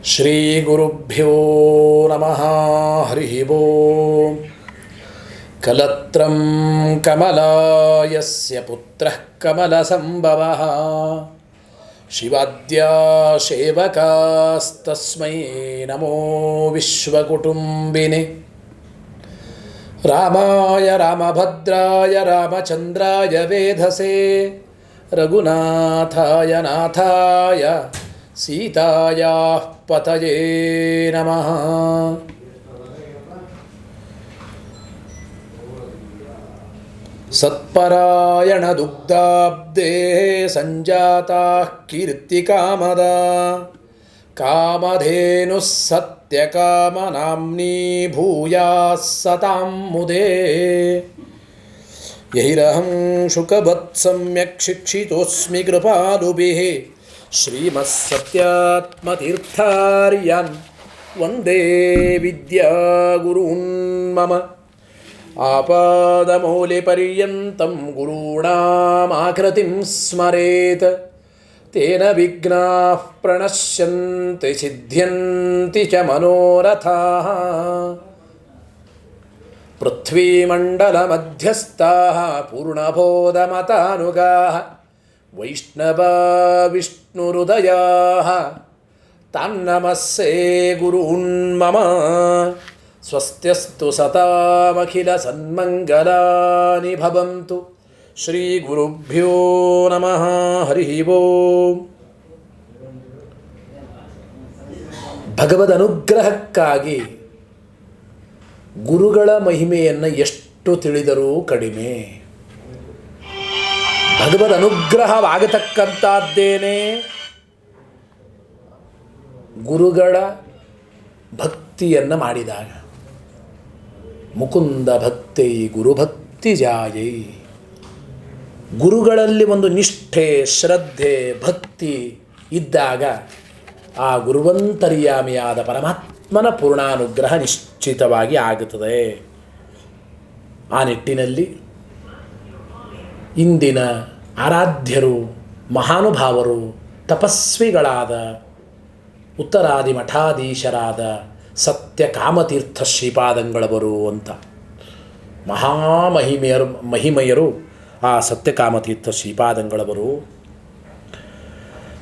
ಶ್ರೀಗುರುಭ್ಯೋ ನಮಃ. ಹರಿ ಓಂ. ಕಲತ್ರಂ ಕಮಲಾಯಸ್ಯ ಪುತ್ರಃ ಕಮಲಸಂಭವಃ ಶಿವಾದ್ಯಾ ಸೇವಕಾಸ್ತಸ್ಮೈ ನಮೋ ವಿಶ್ವಕುಟುಂಬಿನೇ. ರಾಮಾಯ ರಾಮಭದ್ರಾಯ ರಾಮಚಂದ್ರಾಯ ವೇಧಸೇ ರಘುನಾಥಾಯ ನಾಥಾಯ ಸೀತಾಯಾಃ ಪತಯೇ ನಮಃ. ಸತ್ಪರಾಯಣ ದುಗ್ಧಾಬ್ಧೇ ಸಂಜಾತಾಃ ಕೀರ್ತಿಕಾಮದ ಕಾಮಧೇನುಃ ಸತ್ಯಕಾಮನಾಮ್ನೀ ಭೂಯಾಃ ಸತಾಂ ಮುದೇ. ಯೈರಹಂ ಶುಕವತ್ ಸಮ್ಯಕ್ ಶಿಕ್ಷಿತೋಸ್ಮಿ ಕೃಪಾಲುಭಿಃ ಶ್ರೀಮತ್ಸತ್ಯಾತ್ಮತೀರ್ಥಾರ್ಯಾನ್ ವಂದೇ ವಿದ್ಯಾಗುರೂನ್ ಮಮ. ಆಪಾದಮೌಲಿಪರ್ಯಂತಂ ಗುರುಣಾಮಾಕೃತಿಂ ಸ್ಮರೇತ್ ತೇನ ವಿಘ್ನಾಃ ಪ್ರಣಶ್ಯಂತಿ ಸಿದ್ಧ್ಯಂತಿ ಚ ಮನೋರಥಾಃ. ಪೃಥ್ವೀಮಂಡಲಮಧ್ಯಸ್ಥಾಃ ಪೂರ್ಣಬೋಧಮತಾನುಗಾಃ ವೈಷ್ಣವಾ ವಿಷ್ಣುಹೃದಯಾಃ ತಾನ್ನಮಸ್ಸೇ ಗುರೂನ್ ಮಮ. ಸ್ವಸ್ತ್ಯಸ್ತು ಸತಾಮಖಿಲ ಸನ್ಮಂಗಲಾನಿ ಭವಂತು. ಶ್ರೀ ಗುರುಭ್ಯೋ ನಮಃ. ಹರಿ ಓಂ. ಭಗವದ್ ಅನುಗ್ರಹಕ್ಕಾಗಿ ಗುರುಗಳ ಮಹಿಮೆಯನ್ನು ಎಷ್ಟು ತಿಳಿದರೂ ಕಡಿಮೆ. ಭಗವದ್ ಅನುಗ್ರಹವಾಗತಕ್ಕಂಥದ್ದೇನೇ ಗುರುಗಳ ಭಕ್ತಿಯನ್ನು ಮಾಡಿದಾಗ. ಮುಕುಂದ ಭಕ್ತೈ ಗುರುಭಕ್ತಿ ಜಾಯೈ. ಗುರುಗಳಲ್ಲಿ ಒಂದು ನಿಷ್ಠೆ, ಶ್ರದ್ಧೆ, ಭಕ್ತಿ ಇದ್ದಾಗ ಆ ಗುರುವಂತರ್ಯಾಮಿಯಾದ ಪರಮಾತ್ಮನ ಪೂರ್ಣಾನುಗ್ರಹ ನಿಶ್ಚಿತವಾಗಿ ಆಗುತ್ತದೆ. ಆ ನಿಟ್ಟಿನಲ್ಲಿ ಇಂದಿನ ಆರಾಧ್ಯರು, ಮಹಾನುಭಾವರು, ತಪಸ್ವಿಗಳಾದ ಉತ್ತರಾದಿ ಮಠಾಧೀಶರಾದ ಸತ್ಯಕಾಮತೀರ್ಥ ಶ್ರೀಪಾದಂಗಳವರು ಅಂತ ಮಹಿಮೆಯರು ಆ ಸತ್ಯಕಾಮತೀರ್ಥ ಶ್ರೀಪಾದಂಗಳವರು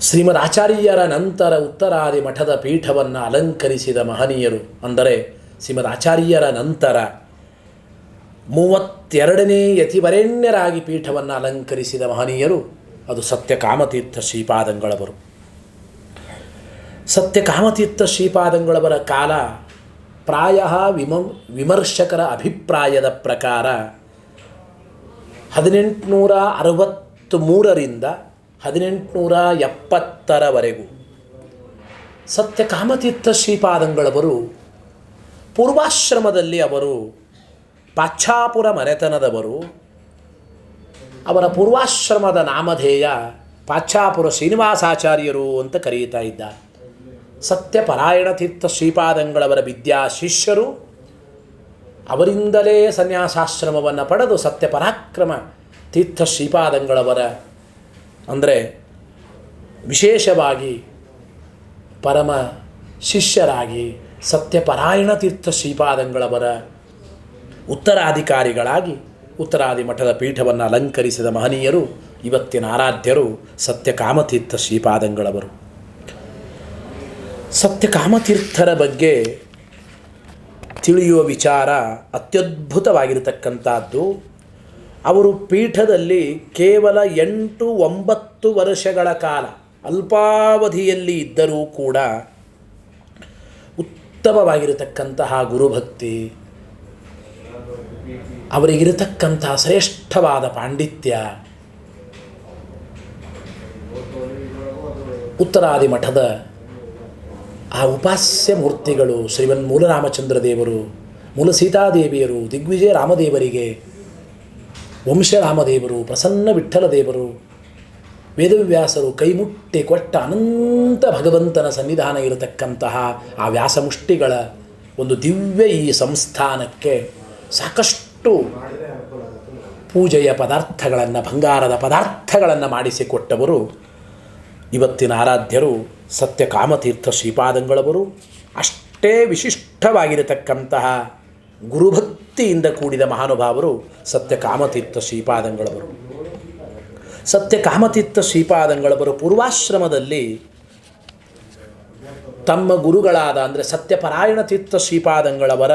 ಶ್ರೀಮದ್ ಆಚಾರ್ಯರ ನಂತರ ಉತ್ತರಾದಿ ಮಠದ ಪೀಠವನ್ನು ಅಲಂಕರಿಸಿದ ಮಹನೀಯರು. ಅಂದರೆ ಶ್ರೀಮದ್ ಆಚಾರ್ಯರ ನಂತರ 32ನೇ ಯತಿವರೆಣ್ಯರಾಗಿ ಪೀಠವನ್ನು ಅಲಂಕರಿಸಿದ ಮಹನೀಯರು ಅದು ಸತ್ಯಕಾಮತೀರ್ಥ ಶ್ರೀಪಾದಂಗಳವರು. ಸತ್ಯಕಾಮತೀರ್ಥ ಶ್ರೀಪಾದಂಗಳವರ ಕಾಲ ಪ್ರಾಯ ವಿಮರ್ಶಕರ ಅಭಿಪ್ರಾಯದ ಪ್ರಕಾರ 1863ರಿಂದ 1870ರವರೆಗೂ. ಸತ್ಯಕಾಮತೀರ್ಥ ಶ್ರೀಪಾದಂಗಳವರು ಪೂರ್ವಾಶ್ರಮದಲ್ಲಿ ಅವರು ಪಾಚ್ಛಾಪುರ ಮನೆತನದವರು. ಅವರ ಪೂರ್ವಾಶ್ರಮದ ನಾಮಧೇಯ ಪಾಚ್ಛಾಪುರ ಶ್ರೀನಿವಾಸಾಚಾರ್ಯರು ಅಂತ ಕರೆಯುತ್ತಾ ಇದ್ದಾರೆ. ಸತ್ಯಪರಾಯಣ ತೀರ್ಥ ಶ್ರೀಪಾದಂಗಳವರ ವಿದ್ಯಾ ಶಿಷ್ಯರು. ಅವರಿಂದಲೇ ಸನ್ಯಾಸಾಶ್ರಮವನ್ನು ಪಡೆದು ಸತ್ಯಪರಾಕ್ರಮ ತೀರ್ಥ ಶ್ರೀಪಾದಂಗಳವರ ಅಂದರೆ ವಿಶೇಷವಾಗಿ ಪರಮ ಶಿಷ್ಯರಾಗಿ ಸತ್ಯಪರಾಯಣ ತೀರ್ಥ ಶ್ರೀಪಾದಂಗಳವರ ಉತ್ತರಾಧಿಕಾರಿಗಳಾಗಿ ಉತ್ತರಾದಿ ಮಠದ ಪೀಠವನ್ನು ಅಲಂಕರಿಸಿದ ಮಹನೀಯರು ಇವತ್ತಿನ ಆರಾಧ್ಯರು ಸತ್ಯಕಾಮತೀರ್ಥ ಶ್ರೀಪಾದಂಗಳವರು. ಸತ್ಯಕಾಮತೀರ್ಥರ ಬಗ್ಗೆ ತಿಳಿಯುವ ವಿಚಾರ ಅತ್ಯದ್ಭುತವಾಗಿರತಕ್ಕಂಥದ್ದು. ಅವರು ಪೀಠದಲ್ಲಿ ಕೇವಲ 8-9 ವರ್ಷಗಳ ಕಾಲ ಅಲ್ಪಾವಧಿಯಲ್ಲಿ ಇದ್ದರೂ ಕೂಡ ಉತ್ತಮವಾಗಿರತಕ್ಕಂತಹ ಗುರುಭಕ್ತಿ, ಅವರಿಗಿರತಕ್ಕಂತಹ ಶ್ರೇಷ್ಠವಾದ ಪಾಂಡಿತ್ಯ, ಉತ್ತರಾದಿ ಮಠದ ಆ ಉಪಾಸ್ಯ ಮೂರ್ತಿಗಳು ಶ್ರೀಮನ್ ಮೂಲರಾಮಚಂದ್ರ ದೇವರು, ಮೂಲ ಸೀತಾದೇವಿಯರು, ದಿಗ್ವಿಜಯ ರಾಮದೇವರಿಗೆ, ವಂಶರಾಮದೇವರು, ಪ್ರಸನ್ನ ವಿಠ್ಠಲ ದೇವರು, ವೇದವ್ಯಾಸರು ಕೈಮುಟ್ಟಿ ಕೊಟ್ಟ ಅನಂತ ಭಗವಂತನ ಸನ್ನಿಧಾನ ಇರತಕ್ಕಂತಹ ಆ ವ್ಯಾಸಮುಷ್ಟಿಗಳ ಒಂದು ದಿವ್ಯ ಈ ಸಂಸ್ಥಾನಕ್ಕೆ ಸಾಕಷ್ಟು ಪೂಜೆಯ ಪದಾರ್ಥಗಳನ್ನು, ಬಂಗಾರದ ಪದಾರ್ಥಗಳನ್ನು ಮಾಡಿಸಿಕೊಟ್ಟವರು ಇವತ್ತಿನ ಆರಾಧ್ಯರು ಸತ್ಯಕಾಮತೀರ್ಥ ಶ್ರೀಪಾದಂಗಳವರು. ಅಷ್ಟೇ ವಿಶಿಷ್ಟವಾಗಿರತಕ್ಕಂತಹ ಗುರುಭಕ್ತಿಯಿಂದ ಕೂಡಿದ ಮಹಾನುಭಾವರು ಸತ್ಯಕಾಮತೀರ್ಥ ಶ್ರೀಪಾದಂಗಳವರು. ಸತ್ಯಕಾಮತೀರ್ಥ ಶ್ರೀಪಾದಂಗಳವರು ಪೂರ್ವಾಶ್ರಮದಲ್ಲಿ ತಮ್ಮ ಗುರುಗಳಾದ ಅಂದರೆ ಸತ್ಯಪರಾಯಣ ತೀರ್ಥ ಶ್ರೀಪಾದಂಗಳವರ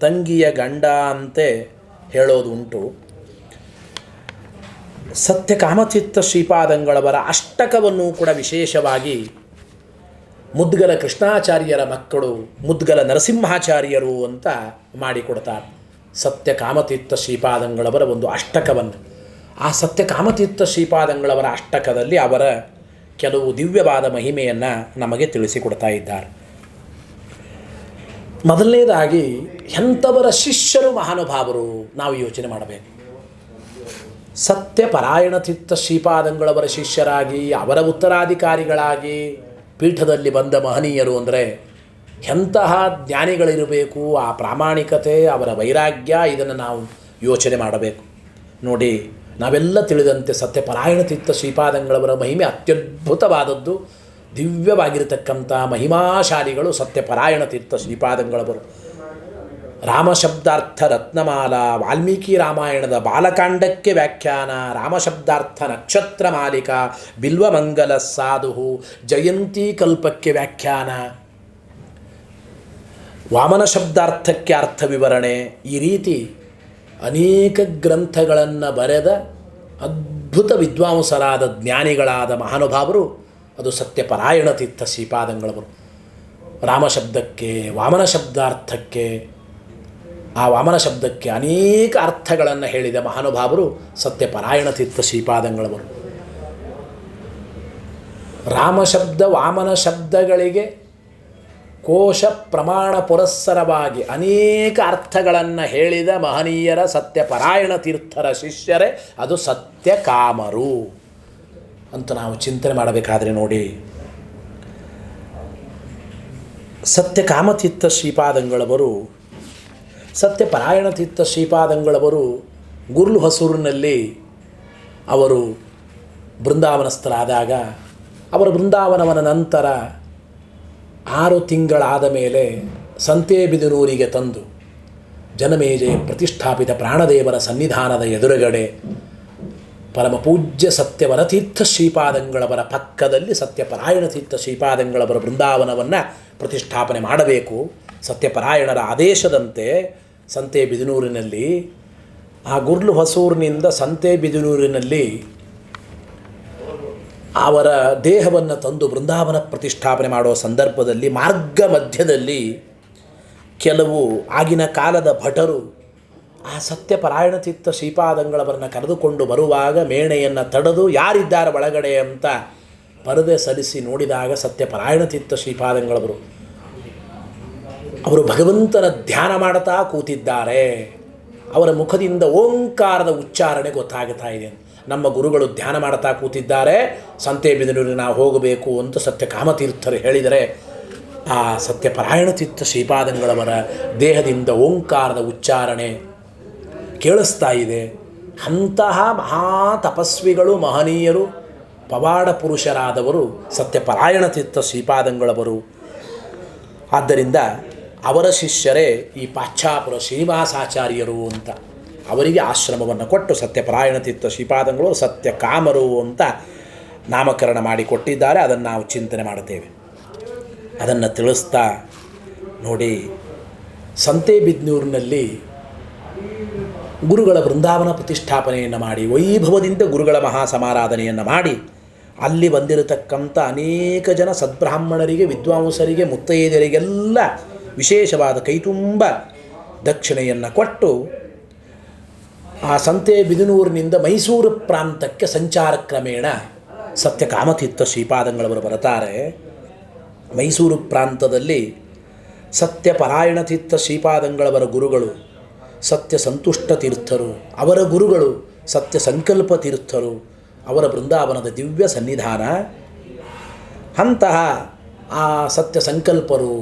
ತಂಗಿಯ ಗಂಡ ಅಂತೆ ಹೇಳೋದು ಉಂಟು. ಸತ್ಯಕಾಮತೀರ್ಥ ಶ್ರೀಪಾದಂಗಳವರ ಅಷ್ಟಕವನ್ನು ಕೂಡ ವಿಶೇಷವಾಗಿ ಮುದ್ಗಲ ಕೃಷ್ಣಾಚಾರ್ಯರ ಮಕ್ಕಳು ಮುದ್ಗಲ ನರಸಿಂಹಾಚಾರ್ಯರು ಅಂತ ಮಾಡಿಕೊಡ್ತಾರೆ. ಸತ್ಯಕಾಮತೀರ್ಥ ಶ್ರೀಪಾದಂಗಳವರ ಒಂದು ಅಷ್ಟಕವನ್ನು. ಆ ಸತ್ಯಕಾಮತೀರ್ಥ ಶ್ರೀಪಾದಂಗಳವರ ಅಷ್ಟಕದಲ್ಲಿ ಅವರ ಕೆಲವು ದಿವ್ಯವಾದ ಮಹಿಮೆಯನ್ನು ನಮಗೆ ತಿಳಿಸಿಕೊಡ್ತಾ ಇದ್ದಾರೆ. ಮೊದಲನೇದಾಗಿ ಎಂಥವರ ಶಿಷ್ಯರು ಮಹಾನುಭಾವರು ನಾವು ಯೋಚನೆ ಮಾಡಬೇಕು. ಸತ್ಯಪರಾಯಣ ತೀರ್ಥ ಶ್ರೀಪಾದಂಗಳವರ ಶಿಷ್ಯರಾಗಿ ಅವರ ಉತ್ತರಾಧಿಕಾರಿಗಳಾಗಿ ಪೀಠದಲ್ಲಿ ಬಂದ ಮಹನೀಯರು ಅಂದರೆ ಎಂತಹ ಜ್ಞಾನಿಗಳಿರಬೇಕು. ಆ ಪ್ರಾಮಾಣಿಕತೆ, ಅವರ ವೈರಾಗ್ಯ, ಇದನ್ನು ನಾವು ಯೋಚನೆ ಮಾಡಬೇಕು. ನೋಡಿ, ನಾವೆಲ್ಲ ತಿಳಿದಂತೆ ಸತ್ಯಪರಾಯಣ ತೀರ್ಥ ಶ್ರೀಪಾದಂಗಳವರ ಮಹಿಮೆ ಅತ್ಯದ್ಭುತವಾದದ್ದು. ದಿವ್ಯವಾಗಿರತಕ್ಕಂಥ ಮಹಿಮಾಶಾಲಿಗಳು ಸತ್ಯಪರಾಯಣ ತೀರ್ಥ ಶ್ರೀಪಾದಂಗಳವರು. ರಾಮಶಬ್ದಾರ್ಥ ರತ್ನಮಾಲ, ವಾಲ್ಮೀಕಿ ರಾಮಾಯಣದ ಬಾಲಕಾಂಡಕ್ಕೆ ವ್ಯಾಖ್ಯಾನ, ರಾಮಶಬ್ದಾರ್ಥ ನಕ್ಷತ್ರ ಮಾಲಿಕ, ಬಿಲ್ವಮಂಗಲ ಸಾಧು, ಜಯಂತಿ ಕಲ್ಪಕ್ಕೆ ವ್ಯಾಖ್ಯಾನ, ವಾಮನ ಶಬ್ದಾರ್ಥಕ್ಕೆ ಅರ್ಥ ವಿವರಣೆ, ಈ ರೀತಿ ಅನೇಕ ಗ್ರಂಥಗಳನ್ನು ಬರೆದ ಅದ್ಭುತ ವಿದ್ವಾಂಸರಾದ ಜ್ಞಾನಿಗಳಾದ ಮಹಾನುಭಾವರು ಅದು ಸತ್ಯಪರಾಯಣ ತೀರ್ಥ ಶ್ರೀಪಾದಂಗಳವರು. ರಾಮಶಬ್ದಕ್ಕೆ, ವಾಮನ ಶಬ್ದಾರ್ಥಕ್ಕೆ, ಆ ವಾಮನ ಶಬ್ದಕ್ಕೆ ಅನೇಕ ಅರ್ಥಗಳನ್ನು ಹೇಳಿದ ಮಹಾನುಭಾವರು ಸತ್ಯಪರಾಯಣ ತೀರ್ಥ ಶ್ರೀಪಾದಂಗಳವರು. ರಾಮಶಬ್ದ ವಾಮನ ಶಬ್ದಗಳಿಗೆ ಕೋಶ ಪ್ರಮಾಣ ಪುರಸ್ಸರವಾಗಿ ಅನೇಕ ಅರ್ಥಗಳನ್ನು ಹೇಳಿದ ಮಹನೀಯರ ಸತ್ಯಪರಾಯಣ ತೀರ್ಥರ ಶಿಷ್ಯರೇ ಅದು ಸತ್ಯಕಾಮರು ಅಂತ ನಾವು ಚಿಂತನೆ ಮಾಡಬೇಕಾದ್ರೆ ನೋಡಿ, ಸತ್ಯಕಾಮತೀರ್ಥ ಶ್ರೀಪಾದಂಗಳವರು ಸತ್ಯಪರಾಯಣ ತೀರ್ಥ ಶ್ರೀಪಾದಂಗಳವರು ಗುರ್ಲು ಹೊಸೂರಿನಲ್ಲಿ ಅವರು ಬೃಂದಾವನಸ್ಥರಾದಾಗ ಅವರ ಬೃಂದಾವನವನ ನಂತರ 6 ತಿಂಗಳಾದ ಮೇಲೆ ಸಂತೇಬಿದನೂರಿಗೆ ತಂದು ಜನಮೇಜಯ ಪ್ರತಿಷ್ಠಾಪಿತ ಪ್ರಾಣದೇವರ ಸನ್ನಿಧಾನದ ಎದುರುಗಡೆ ಪರಮ ಪೂಜ್ಯ ಸತ್ಯವರತೀರ್ಥ ಶ್ರೀಪಾದಂಗಳವರ ಪಕ್ಕದಲ್ಲಿ ಸತ್ಯಪರಾಯಣ ತೀರ್ಥ ಶ್ರೀಪಾದಂಗಳವರ ಬೃಂದಾವನವನ್ನು ಪ್ರತಿಷ್ಠಾಪನೆ ಮಾಡಬೇಕು. ಸತ್ಯಪರಾಯಣರ ಆದೇಶದಂತೆ ಸಂತೇಬಿದನೂರಿನಲ್ಲಿ, ಆ ಗುರ್ಲು ಹೊಸೂರಿನಿಂದ ಸಂತೇಬಿದನೂರಿನಲ್ಲಿ ಅವರ ದೇಹವನ್ನು ತಂದು ಬೃಂದಾವನ ಪ್ರತಿಷ್ಠಾಪನೆ ಮಾಡುವ ಸಂದರ್ಭದಲ್ಲಿ ಮಾರ್ಗ ಮಧ್ಯದಲ್ಲಿ ಕೆಲವು ಆಗಿನ ಕಾಲದ ಭಟರು ಆ ಸತ್ಯಪರಾಯಣ ತೀರ್ಥ ಶ್ರೀಪಾದಂಗಳವರನ್ನು ಕರೆದುಕೊಂಡು ಬರುವಾಗ ಮೇಣೆಯನ್ನು ತಡೆದು ಯಾರಿದ್ದಾರೆ ಒಳಗಡೆ ಅಂತ ಪರದೆ ಸಲ್ಲಿಸಿ ನೋಡಿದಾಗ ಸತ್ಯಪರಾಯಣ ತೀರ್ಥ ಶ್ರೀಪಾದಂಗಳವರು ಅವರು ಭಗವಂತನ ಧ್ಯಾನ ಮಾಡುತ್ತಾ ಕೂತಿದ್ದಾರೆ. ಅವರ ಮುಖದಿಂದ ಓಂಕಾರದ ಉಚ್ಚಾರಣೆ ಗೊತ್ತಾಗುತ್ತಾ ಇದೆ. ನಮ್ಮ ಗುರುಗಳು ಧ್ಯಾನ ಮಾಡ್ತಾ ಕೂತಿದ್ದಾರೆ, ಸಂತೇಬಿದನೂರಿಗೆ ನಾವು ಹೋಗಬೇಕು ಅಂತ ಸತ್ಯಕಾಮತೀರ್ಥರು ಹೇಳಿದರೆ ಆ ಸತ್ಯಪರಾಯಣ ತೀರ್ಥ ಶ್ರೀಪಾದಂಗಳವರ ದೇಹದಿಂದ ಓಂಕಾರದ ಉಚ್ಚಾರಣೆ ಕೇಳಿಸ್ತಾ ಇದೆ. ಅಂತಹ ಮಹಾ ತಪಸ್ವಿಗಳು, ಮಹನೀಯರು, ಪವಾಡ ಪುರುಷರಾದವರು ಸತ್ಯಪರಾಯಣ ತೀರ್ಥ ಶ್ರೀಪಾದಂಗಳವರು. ಆದ್ದರಿಂದ ಅವರ ಶಿಷ್ಯರೇ ಈ ಪಾಚ್ಚಾಪುರ ಶ್ರೀನಿವಾಸಾಚಾರ್ಯರು ಅಂತ ಅವರಿಗೆ ಆಶ್ರಮವನ್ನು ಕೊಟ್ಟು ಸತ್ಯಪರಾಯಣ ತೀರ್ಥ ಶ್ರೀಪಾದಂಗಳವರು ಸತ್ಯಕಾಮರು ಅಂತ ನಾಮಕರಣ ಮಾಡಿಕೊಟ್ಟಿದ್ದಾರೆ. ಅದನ್ನು ನಾವು ಚಿಂತನೆ ಮಾಡುತ್ತೇವೆ. ಅದನ್ನು ತಿಳಿಸ್ತಾ ನೋಡಿ, ಸಂತೇಬಿದನೂರಿನಲ್ಲಿ ಗುರುಗಳ ಬೃಂದಾವನ ಪ್ರತಿಷ್ಠಾಪನೆಯನ್ನು ಮಾಡಿ ವೈಭವದಿಂದ ಗುರುಗಳ ಮಹಾಸಮಾರಾಧನೆಯನ್ನು ಮಾಡಿ ಅಲ್ಲಿ ಬಂದಿರತಕ್ಕಂಥ ಅನೇಕ ಜನ ಸದ್ಬ್ರಾಹ್ಮಣರಿಗೆ, ವಿದ್ವಾಂಸರಿಗೆ, ಮುತ್ತೈದೆಯರಿಗೆಲ್ಲ ವಿಶೇಷವಾದ ಕೈತುಂಬ ದಕ್ಷಿಣೆಯನ್ನು ಕೊಟ್ಟು ಆ ಸಂತೇಬಿದನೂರಿನಿಂದ ಮೈಸೂರು ಪ್ರಾಂತಕ್ಕೆ ಸಂಚಾರ ಕ್ರಮೇಣ ಸತ್ಯಕಾಮತೀರ್ಥ ಶ್ರೀಪಾದಂಗಳವರು ಬರುತ್ತಾರೆ. ಮೈಸೂರು ಪ್ರಾಂತದಲ್ಲಿ ಸತ್ಯಪರಾಯಣ ತೀರ್ಥ ಶ್ರೀಪಾದಂಗಳವರ ಗುರುಗಳು ಸತ್ಯ ಸಂತುಷ್ಟ ತೀರ್ಥರು, ಅವರ ಗುರುಗಳು ಸತ್ಯ ಸಂಕಲ್ಪ ತೀರ್ಥರು, ಅವರ ಬೃಂದಾವನದ ದಿವ್ಯ ಸನ್ನಿಧಾನ. ಅಂತಹ ಆ ಸತ್ಯ ಸಂಕಲ್ಪರು,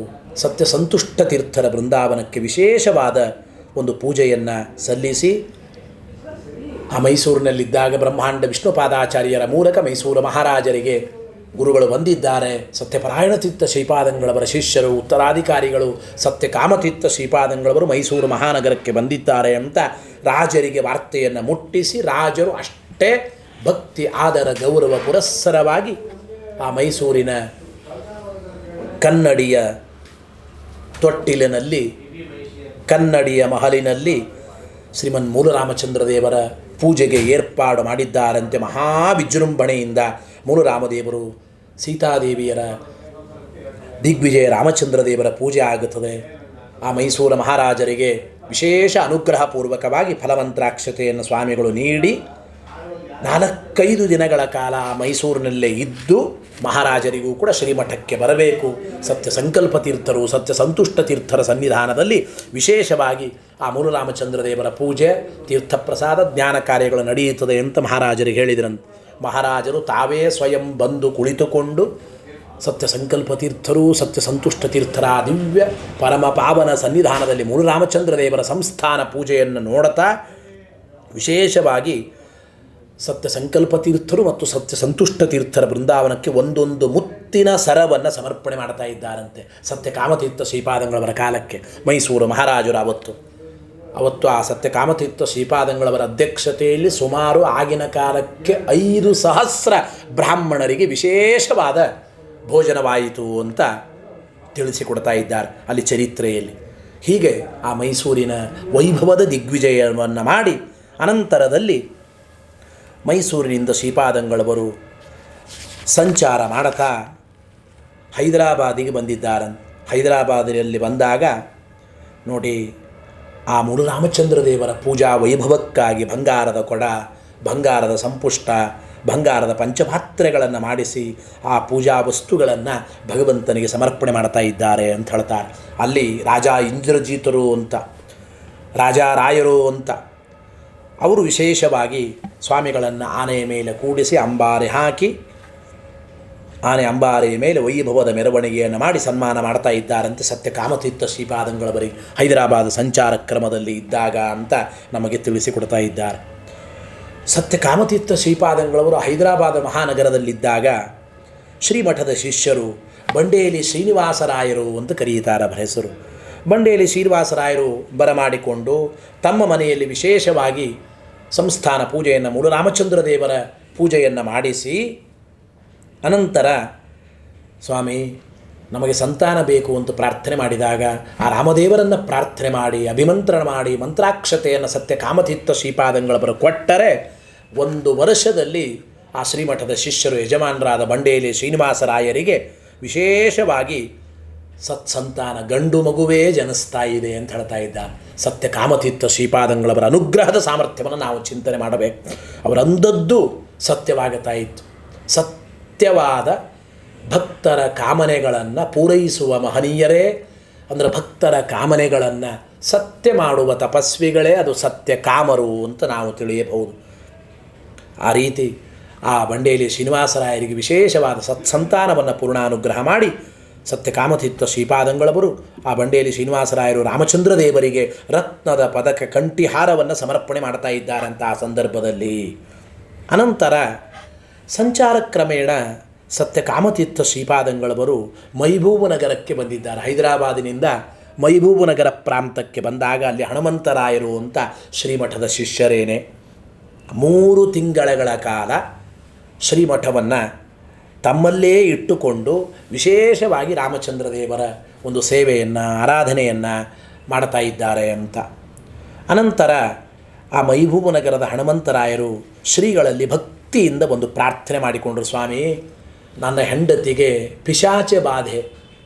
ಸತ್ಯ ಸಂತುಷ್ಟ ತೀರ್ಥರ ಬೃಂದಾವನಕ್ಕೆ ವಿಶೇಷವಾದ ಒಂದು ಪೂಜೆಯನ್ನು ಸಲ್ಲಿಸಿ ಆ ಮೈಸೂರಿನಲ್ಲಿದ್ದಾಗ ಬ್ರಹ್ಮಾಂಡ ವಿಷ್ಣುಪಾದಾಚಾರ್ಯರ ಮೂಲಕ ಮೈಸೂರು ಮಹಾರಾಜರಿಗೆ ಗುರುಗಳು ಬಂದಿದ್ದಾರೆ, ಸತ್ಯಪರಾಯಣತೀರ್ಥ ಶ್ರೀಪಾದಂಗಳವರ ಶಿಷ್ಯರು ಉತ್ತರಾಧಿಕಾರಿಗಳು ಸತ್ಯಕಾಮತೀರ್ಥ ಶ್ರೀಪಾದಂಗಳವರು ಮೈಸೂರು ಮಹಾನಗರಕ್ಕೆ ಬಂದಿದ್ದಾರೆ ಅಂತ ರಾಜರಿಗೆ ವಾರ್ತೆಯನ್ನು ಮುಟ್ಟಿಸಿ, ರಾಜರು ಅಷ್ಟೇ ಭಕ್ತಿ ಆದರ ಗೌರವ ಪುರಸ್ಸರವಾಗಿ ಆ ಮೈಸೂರಿನ ಕನ್ನಡಿಯ ತೊಟ್ಟಿಲಿನಲ್ಲಿ, ಕನ್ನಡಿಯ ಮಹಲಿನಲ್ಲಿ ಶ್ರೀಮನ್ ಮೂಲರಾಮಚಂದ್ರ ದೇವರ ಪೂಜೆಗೆ ಏರ್ಪಾಡು ಮಾಡಿದ್ದಾರಂತೆ. ಮಹಾ ವಿಜೃಂಭಣೆಯಿಂದ ಮೂಲರಾಮದೇವರು ಸೀತಾದೇವಿಯರ ದಿಗ್ವಿಜಯ ರಾಮಚಂದ್ರ ದೇವರ ಪೂಜೆ ಆಗುತ್ತದೆ. ಆ ಮೈಸೂರು ಮಹಾರಾಜರಿಗೆ ವಿಶೇಷ ಅನುಗ್ರಹಪೂರ್ವಕವಾಗಿ ಫಲಮಂತ್ರಾಕ್ಷತೆಯನ್ನು ಸ್ವಾಮಿಗಳು ನೀಡಿ 4-5 ದಿನಗಳ ಕಾಲ ಮೈಸೂರಿನಲ್ಲೇ ಇದ್ದು ಮಹಾರಾಜರಿಗೂ ಕೂಡ ಶ್ರೀಮಠಕ್ಕೆ ಬರಬೇಕು, ಸತ್ಯ ಸಂಕಲ್ಪ ತೀರ್ಥರು ಸತ್ಯ ಸಂತುಷ್ಟ ತೀರ್ಥರ ಸನ್ನಿಧಾನದಲ್ಲಿ ವಿಶೇಷವಾಗಿ ಆ ಮೂಲರಾಮಚಂದ್ರ ದೇವರ ಪೂಜೆ ತೀರ್ಥಪ್ರಸಾದ ಜ್ಞಾನ ಕಾರ್ಯಗಳು ನಡೆಯುತ್ತದೆ ಅಂತ ಮಹಾರಾಜರಿಗೆ ಹೇಳಿದ್ರಂತೆ. ಮಹಾರಾಜರು ತಾವೇ ಸ್ವಯಂ ಬಂದು ಕುಳಿತುಕೊಂಡು ಸತ್ಯ ಸಂಕಲ್ಪ ತೀರ್ಥರು ಸತ್ಯ ಸಂತುಷ್ಟ ತೀರ್ಥರ ದಿವ್ಯ ಪರಮ ಪಾವನ ಸನ್ನಿಧಾನದಲ್ಲಿ ಮೂಲರಾಮಚಂದ್ರ ದೇವರ ಸಂಸ್ಥಾನ ಪೂಜೆಯನ್ನು ನೋಡುತ್ತಾ ವಿಶೇಷವಾಗಿ ಸತ್ಯ ಸಂಕಲ್ಪ ತೀರ್ಥರು ಮತ್ತು ಸತ್ಯ ಸಂತುಷ್ಟ ತೀರ್ಥರ ಬೃಂದಾವನಕ್ಕೆ ಒಂದೊಂದು ಮುತ್ತಿನ ಸರವನ್ನು ಸಮರ್ಪಣೆ ಮಾಡ್ತಾ ಇದ್ದಾರಂತೆ. ಸತ್ಯಕಾಮತೀರ್ಥ ಶ್ರೀಪಾದಂಗಳವರ ಕಾಲಕ್ಕೆ ಮೈಸೂರು ಮಹಾರಾಜರು ಅವತ್ತು ಆ ಸತ್ಯಕಾಮತೀರ್ಥ ಶ್ರೀಪಾದಂಗಳವರ ಅಧ್ಯಕ್ಷತೆಯಲ್ಲಿ ಸುಮಾರು ಆಗಿನ ಕಾಲಕ್ಕೆ 5,000 ಬ್ರಾಹ್ಮಣರಿಗೆ ವಿಶೇಷವಾದ ಭೋಜನವಾಯಿತು ಅಂತ ತಿಳಿಸಿಕೊಡ್ತಾ ಇದ್ದಾರೆ ಅಲ್ಲಿ ಚರಿತ್ರೆಯಲ್ಲಿ. ಹೀಗೆ ಆ ಮೈಸೂರಿನ ವೈಭವದ ದಿಗ್ವಿಜಯವನ್ನು ಮಾಡಿ ಅನಂತರದಲ್ಲಿ ಮೈಸೂರಿನಿಂದ ಶ್ರೀಪಾದಂಗಳವರು ಸಂಚಾರ ಮಾಡುತ್ತಾ ಹೈದರಾಬಾದಿಗೆ ಬಂದಿದ್ದಾರೆ. ಹೈದರಾಬಾದಿನಲ್ಲಿ ಬಂದಾಗ ನೋಡಿ, ಆ ಮೂಲರಾಮಚಂದ್ರ ದೇವರ ಪೂಜಾ ವೈಭವಕ್ಕಾಗಿ ಬಂಗಾರದ ಕೊಡ, ಬಂಗಾರದ ಸಂಪುಷ್ಟ, ಬಂಗಾರದ ಪಂಚಪಾತ್ರೆಗಳನ್ನು ಮಾಡಿಸಿ ಆ ಪೂಜಾ ವಸ್ತುಗಳನ್ನು ಭಗವಂತನಿಗೆ ಸಮರ್ಪಣೆ ಮಾಡ್ತಾ ಇದ್ದಾರೆ ಅಂತ ಹೇಳ್ತಾರೆ. ಅಲ್ಲಿ ರಾಜ ಇಂದ್ರಜಿತರು ಅಂತ, ರಾಜಾರಾಯರು ಅಂತ ಅವರು ವಿಶೇಷವಾಗಿ ಸ್ವಾಮಿಗಳನ್ನು ಆನೆಯ ಮೇಲೆ ಕೂಡಿಸಿ ಅಂಬಾರಿ ಹಾಕಿ ಆನೆ ಅಂಬಾರಿಯ ಮೇಲೆ ವೈಭವದ ಮೆರವಣಿಗೆಯನ್ನು ಮಾಡಿ ಸನ್ಮಾನ ಮಾಡ್ತಾ ಇದ್ದಾರಂತೆ ಸತ್ಯಕಾಮತೀರ್ಥ ಶ್ರೀಪಾದಂಗಳವರಿಗೆ ಹೈದರಾಬಾದ್ ಸಂಚಾರ ಕ್ರಮದಲ್ಲಿ ಇದ್ದಾಗ ಅಂತ ನಮಗೆ ತಿಳಿಸಿಕೊಡ್ತಾ ಇದ್ದಾರೆ. ಸತ್ಯಕಾಮತೀರ್ಥ ಶ್ರೀಪಾದಂಗಳವರು ಹೈದರಾಬಾದ್ ಮಹಾನಗರದಲ್ಲಿದ್ದಾಗ ಶ್ರೀಮಠದ ಶಿಷ್ಯರು ಬಂಡೇಲಿ ಶ್ರೀನಿವಾಸರಾಯರು ಅಂತ ಕರೆಯುತ್ತಾರೆ ಅವರ ಹೆಸರು. ಬಂಡೇಲಿ ಶ್ರೀನಿವಾಸರಾಯರು ಬರಮಾಡಿಕೊಂಡು ತಮ್ಮ ಮನೆಯಲ್ಲಿ ವಿಶೇಷವಾಗಿ ಸಂಸ್ಥಾನ ಪೂಜೆಯನ್ನು ಮೂಲರಾಮಚಂದ್ರ ದೇವರ ಪೂಜೆಯನ್ನು ಮಾಡಿಸಿ ಅನಂತರ ಸ್ವಾಮಿ ನಮಗೆ ಸಂತಾನ ಬೇಕು ಅಂತ ಪ್ರಾರ್ಥನೆ ಮಾಡಿದಾಗ ಆ ರಾಮದೇವರನ್ನು ಪ್ರಾರ್ಥನೆ ಮಾಡಿ ಅಭಿಮಂತ್ರಣ ಮಾಡಿ ಮಂತ್ರಾಕ್ಷತೆಯನ್ನು ಸತ್ಯಕಾಮತೀರ್ಥ ಶ್ರೀಪಾದಂಗಳವರು ಕೊಟ್ಟರೆ 1 ವರ್ಷದಲ್ಲಿ ಆ ಶ್ರೀಮಠದ ಶಿಷ್ಯರು ಯಜಮಾನರಾದ ಬಂಡೇಲಿ ಶ್ರೀನಿವಾಸರಾಯರಿಗೆ ವಿಶೇಷವಾಗಿ ಸತ್ಸಂತಾನ ಗಂಡು ಮಗುವೇ ಜನಿಸ್ತಾ ಇದೆ ಅಂತ ಹೇಳ್ತಾ ಇದ್ದಾರೆ. ಸತ್ಯಕಾಮತೀರ್ಥ ಶ್ರೀಪಾದಂಗಳವರ ಅನುಗ್ರಹದ ಸಾಮರ್ಥ್ಯವನ್ನು ನಾವು ಚಿಂತನೆ ಮಾಡಬೇಕು. ಅವರಂದದ್ದು ಸತ್ಯವಾಗುತ್ತಾ ಇತ್ತು. ಸತ್ಯವಾದ ಭಕ್ತರ ಕಾಮನೆಗಳನ್ನು ಪೂರೈಸುವ ಮಹನೀಯರೇ ಅಂದರೆ ಭಕ್ತರ ಕಾಮನೆಗಳನ್ನು ಸತ್ಯ ಮಾಡುವ ತಪಸ್ವಿಗಳೇ ಅದು ಸತ್ಯ ಕಾಮರು ಅಂತ ನಾವು ತಿಳಿಯಬಹುದು. ಆ ರೀತಿ ಆ ಬಂಡೇಲಿ ಶ್ರೀನಿವಾಸರಾಯರಿಗೆ ವಿಶೇಷವಾದ ಸತ್ಸಂತಾನವನ್ನು ಪೂರ್ಣಾನುಗ್ರಹ ಮಾಡಿ ಸತ್ಯಕಾಮತೀರ್ಥ ಶ್ರೀಪಾದಂಗಳವರು ಆ ಬಂಡೇಲಿ ಶ್ರೀನಿವಾಸರಾಯರು ರಾಮಚಂದ್ರ ದೇವರಿಗೆ ರತ್ನದ ಪದಕ ಕಂಠಿಹಾರವನ್ನು ಸಮರ್ಪಣೆ ಮಾಡ್ತಾ ಇದ್ದಾರಂತ ಆ ಸಂದರ್ಭದಲ್ಲಿ. ಅನಂತರ ಸಂಚಾರ ಕ್ರಮೇಣ ಸತ್ಯಕಾಮತೀರ್ಥ ಶ್ರೀಪಾದಂಗಳವರು ಮೈಬೂಬು ನಗರಕ್ಕೆ ಬಂದಿದ್ದಾರೆ. ಹೈದರಾಬಾದಿನಿಂದ ಮೈಬೂಬು ನಗರ ಪ್ರಾಂತಕ್ಕೆ ಬಂದಾಗ ಅಲ್ಲಿ ಹನುಮಂತರಾಯರು ಅಂತ ಶ್ರೀಮಠದ ಶಿಷ್ಯರೇನೆ 3 ತಿಂಗಳ ಕಾಲ ಶ್ರೀಮಠವನ್ನು ತಮ್ಮಲ್ಲೇ ಇಟ್ಟುಕೊಂಡು ವಿಶೇಷವಾಗಿ ರಾಮಚಂದ್ರ ದೇವರ ಒಂದು ಸೇವೆಯನ್ನು ಆರಾಧನೆಯನ್ನು ಮಾಡ್ತಾ ಇದ್ದಾರೆ ಅಂತ. ಅನಂತರ ಆ ಮೈಬೂಬು ನಗರದ ಹನುಮಂತರಾಯರು ಶ್ರೀಗಳಲ್ಲಿ ಭಕ್ತಿಯಿಂದ ಒಂದು ಪ್ರಾರ್ಥನೆ ಮಾಡಿಕೊಂಡರು. ಸ್ವಾಮಿ, ನನ್ನ ಹೆಂಡತಿಗೆ ಪಿಶಾಚೆ ಬಾಧೆ